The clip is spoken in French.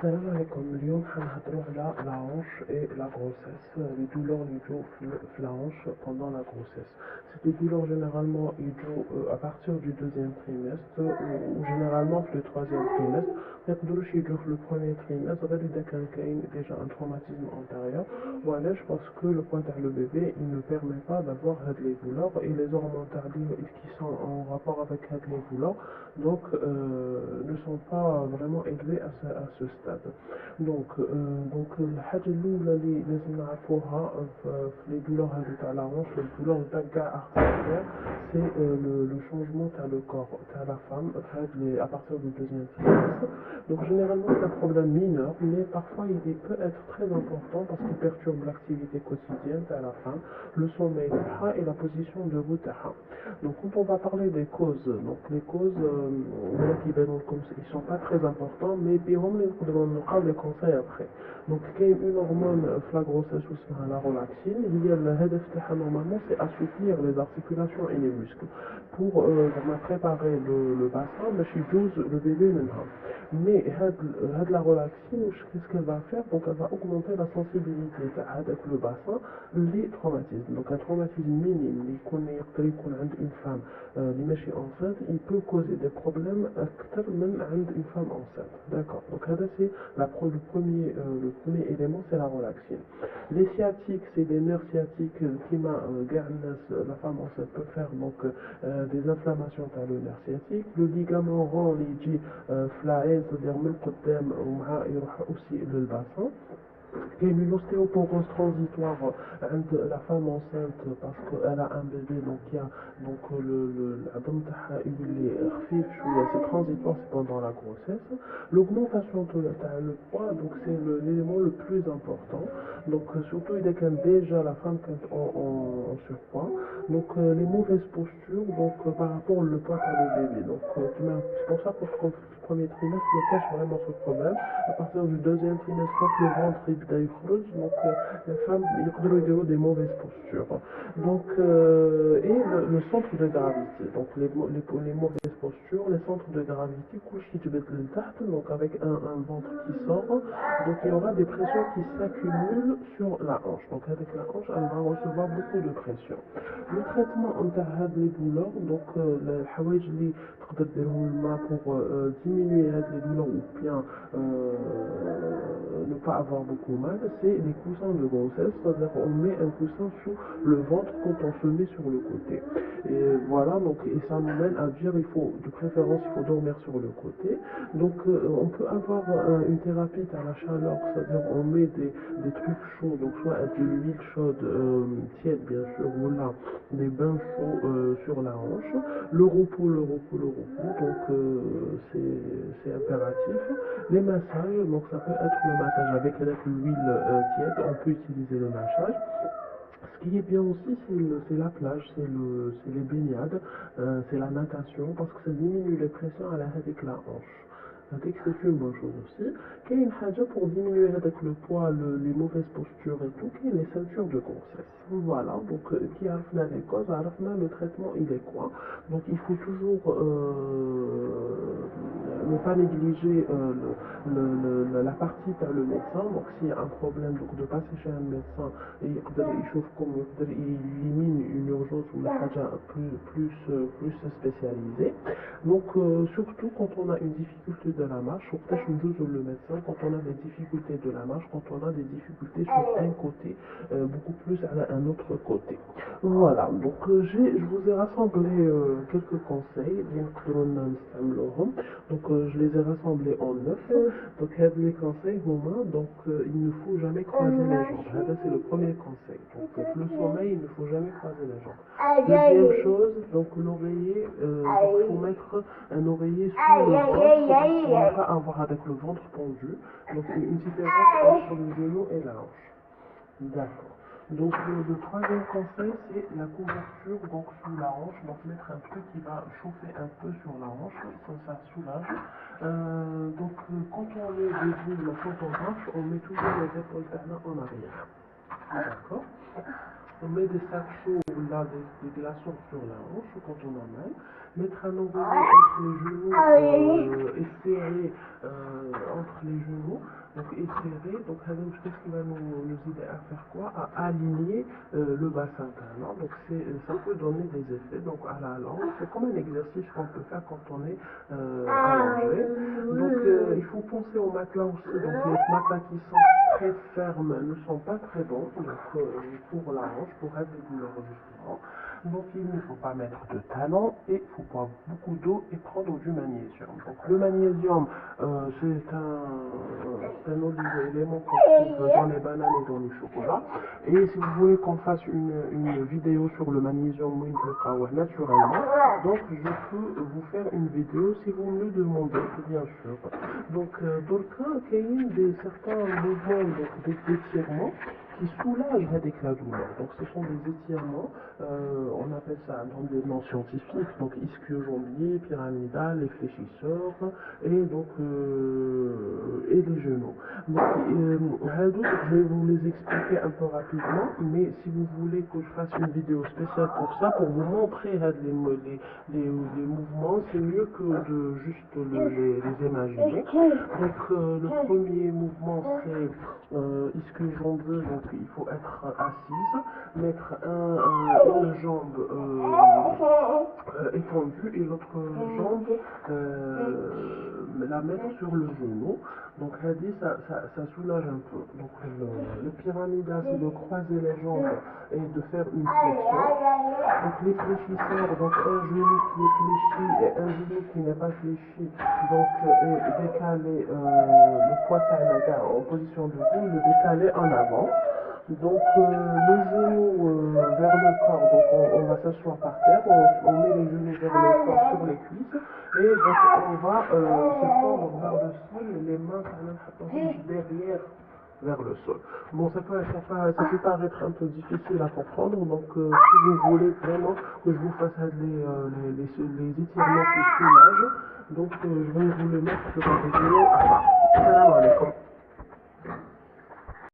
السلام عليكم. اليوم حنهضروا على la hanche et la grossesse, les douleurs اللي يجوا في la hanche pendant la grossesse. Ces douleurs généralement ils jouent à partir du deuxième trimestre ou généralement في le troisième trimestre. ما يقدروش يجوا في le premier trimestre غير إذا كاين déjà un traumatisme antérieur. وعلاش parce que le poids تاع le bébé il ne permet pas d'avoir هاد les douleurs et les hormones تاعهم qui sont en rapport avec هاد les douleurs donc ne sont pas vraiment élevés à ce stade. Donc الحاجة الأولى اللي لازم نعرفوها في les douleurs هذو تاع la hanche, les douleurs تاع كاع articulaires, c'est le changement تاع le corps تاع la femme à partir du deuxième trimestre. Donc généralement c'est un problème mineur, mais parfois il peut être très important parce qu'il perturbe l'activité quotidienne تاع la femme, le sommeil تاعها et la position debout تاعها. Donc quand on va parler des causes, donc les causes ils sont pas très importants, mais بيهم نلقاو les conseils après. Donc كاين une hormone في la grossesse اسمها la relaxine, هي الهدف تاعها normalement c'est assouplir les articulations et les muscles pour préparer le bassin باش يجوز le bébé منها. Mais la relaxine, qu'est-ce qu'elle va faire? Donc elle va augmenter la sensibilité avec le bassin, les traumatismes. Donc un traumatisme minime, une femme qui est enceinte, il peut causer des problèmes même une femme enceinte. D'accord. Donc c'est le premier élément, c'est la relaxine. Les sciatiques, c'est des nerfs sciatiques qui la femme enceinte peut faire donc des inflammations dans le nerf sciatique. Le ligament rond, flaé, c'est-à-dire من قدام ومع يروح aussi le bassin. Il y a une ostéoporose transitoire entre la femme enceinte parce qu'elle a un bébé, donc il y a donc c'est transitoire, c'est pendant la grossesse. L'augmentation de le poids, donc c'est l'élément le plus important. Donc surtout il y a déjà la femme en surpoids. Donc les mauvaises postures, donc par rapport au poids de le bébé. Donc c'est pour ça que le premier trimestre me cache vraiment ce problème. À partir du deuxième trimestre, quand le ventre donc les femmes ils des mauvaises postures. Donc et le centre de gravité. Donc les mauvaises postures, les centres de gravité couchent qui donc avec un ventre qui sort. Donc il y aura des pressions qui s'accumulent sur la hanche. Donc avec la hanche, elle va recevoir beaucoup de pression. Le traitement انتاع les douleurs, donc الحوايج اللي تقدر ديرهم المرأة pour diminuer les douleurs ou bien ne pas avoir beaucoup mal, c'est les coussins de grossesse, c'est-à-dire on met un coussin sur le ventre quand on se met sur le côté. Et voilà, donc et ça nous mène à dire de préférence il faut dormir sur le côté. Donc on peut avoir une thérapie à la chaleur, c'est-à-dire on met des trucs chauds, donc soit de l'huile chaude tiède bien sûr, ou là des bains chauds sur la hanche, le repos, donc c'est impératif. Les massages, donc ça peut être le massage avec l'huile tiède, on peut utiliser le massage. Ce qui est bien aussi, c'est la plage, c'est les baignades, c'est la natation, parce que ça diminue les pressions à la avec la hanche. C'est une bonne chose aussi. Qu'il y a une haja pour diminuer avec le poids, les mauvaises postures et tout, qu'il y a les ceintures de grossesse. Voilà, donc qui a les causes, le traitement il est quoi? Donc il faut toujours ne pas négliger la partie par le médecin. Donc s'il y a un problème, donc de passer chez un médecin et il chauffe comme il élimine une urgence ou la haja plus spécialisée. Donc surtout quand on a une difficulté de la marche, le médecin quand on a des difficultés de la marche, quand on a des difficultés sur un côté, beaucoup plus à un autre côté. Voilà, donc je vous ai rassemblé quelques conseils, donc je les ai rassemblés en 9. Donc les conseils, donc il ne faut jamais croiser les jambes. C'est le premier conseil. Donc le sommeil, il ne faut jamais croiser les jambes. Deuxième chose, donc l'oreiller, il faut mettre un oreiller sur le ventre pour ne pas avoir avec le ventre pendu. Donc une différence entre le genou et la hanche. D'accord. Donc le troisième conseil, c'est la couverture donc sous la hanche, donc mettre un truc qui va chauffer un peu sur la hanche, comme ça soulage. Donc quand on est debout, quand on marche, on met toujours les épaules en arrière. D'accord. On met des sacs chauds, là, des glaçons sur la hanche quand on en a. Mettre un enroulé entre les genoux et serré entre les genoux. Donc, et serré. Donc, qu'est-ce qui va nous aider à faire quoi? À aligner le bassin canal. Donc, ça peut donner des effets. Donc, à la langue, c'est comme un exercice qu'on peut faire quand on est allongé. Donc, il faut penser au matelas aussi. Donc, les matelas qui sont très fermes ne sont pas très bons donc, pour la hanche, pour réduire l'enregistrement. Donc il ne faut pas mettre de talons et il faut boire beaucoup d'eau et prendre du magnésium. Donc le magnésium, c'est un élément qu'on trouve dans les bananes et dans le chocolat. Et si vous voulez qu'on fasse une vidéo sur le magnésium naturellement, donc je peux vous faire une vidéo si vous me le demandez, bien sûr. Donc, dans le cas, il y a certains mouvements, donc des étirements qui soulagent avec la douleur. Donc, ce sont des étirements, on appelle ça dans des noms scientifiques, donc ischio-jambier, pyramidal, les fléchisseurs, et donc, et les genoux. Donc, je vais vous les expliquer un peu rapidement, mais si vous voulez que je fasse une vidéo spéciale pour ça, pour vous montrer les mouvements, c'est mieux que de juste les imaginer. Donc, le premier mouvement, c'est ischio-jambier, donc il faut être assise, mettre une jambe étendue et l'autre jambe la mettre sur le genou. Donc, ça soulage un peu. Donc, le pyramidal, c'est de croiser les jambes et de faire une flexion. Donc, les fléchisseurs, donc un genou qui est fléchi et un genou qui n'est pas fléchi, donc décaler le poitrail en position debout, le décaler en avant. Donc, les genoux vers le corps, donc on va s'asseoir par terre, on met les genoux vers le corps sur les cuisses, et donc on va se tendre vers le sol, les mains derrière vers le sol. Bon, ça peut paraître un peu difficile à comprendre, donc si vous voulez vraiment que je vous fasse les étirements qui soulagent, donc je vais vous les mettre sur la vidéo à part. Salam alaikum.